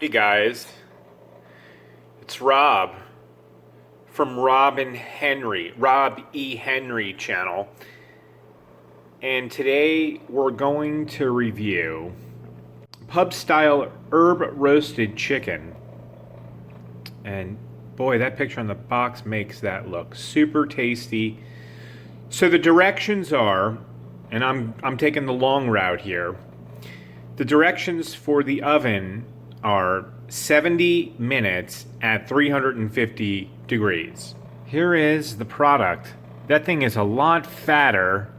Hey guys, it's Rob from Rob E. Henry channel. And today we're going to review pub style herb roasted chicken. And boy, that picture on the box makes that look super tasty. So the directions are, and I'm taking the long route here. The directions for the oven are 70 minutes at 350 degrees. Here is the product. That thing is a lot fatter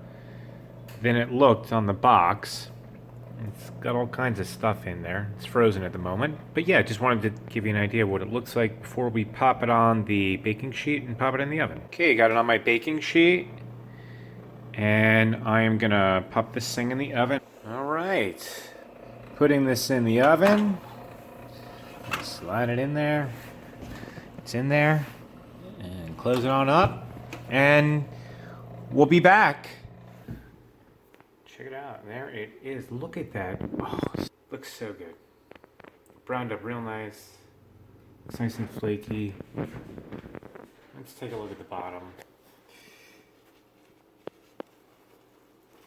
than it looked on the box. It's got all kinds of stuff in there. It's frozen at the moment. But yeah, just wanted to give you an idea of what it looks like before we pop it on the baking sheet and pop it in the oven. Okay, got it on my baking sheet. And I am gonna pop this thing in the oven. All right, putting this in the oven. Slide it in there. It's in there. And close it on up. And we'll be back. Check it out. There it is. Look at that. Oh, looks so good. Browned up real nice. Looks nice and flaky. Let's take a look at the bottom.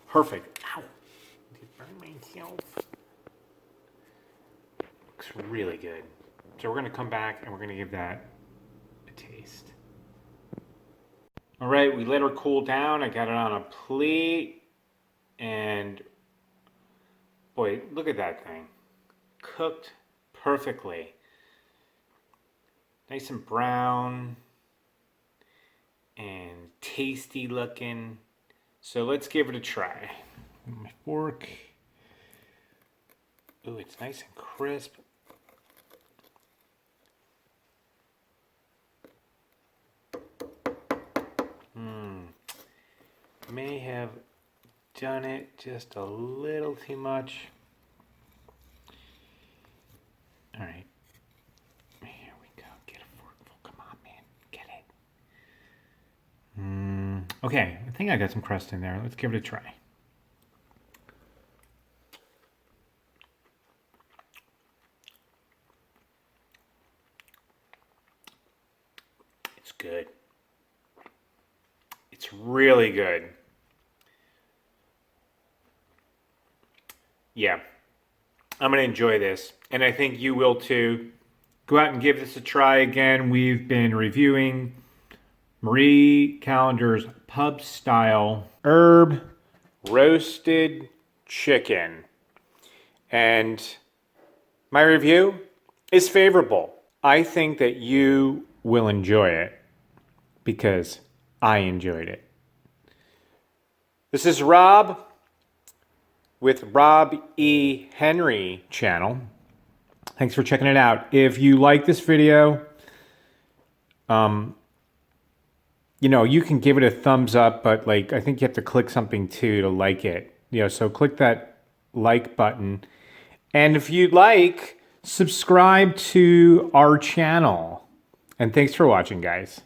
Perfect. Ow. Did I burn myself? Looks really good. So we're going to come back and we're going to give that a taste. All right, we let her cool down. I got it on a plate. And boy, look at that thing. Cooked perfectly. Nice and brown. And tasty looking. So let's give it a try. My fork. Ooh, it's nice and crisp. May have done it just a little too much. All right. Here we go. Get a forkful. Come on, man. Get it. Okay, I think I got some crust in there. Let's give it a try. It's good. It's really good. Yeah, I'm going to enjoy this. And I think you will too. Go out and give this a try again. We've been reviewing Marie Callender's pub style herb roasted chicken. And my review is favorable. I think that you will enjoy it because I enjoyed it. This is Rob with Rob E. Henry channel. Thanks for checking it out. If you like this video, you know, you can give it a thumbs up, but like I think you have to click something too to like it. You know, so click that like button. And if you'd like, subscribe to our channel. And thanks for watching, guys.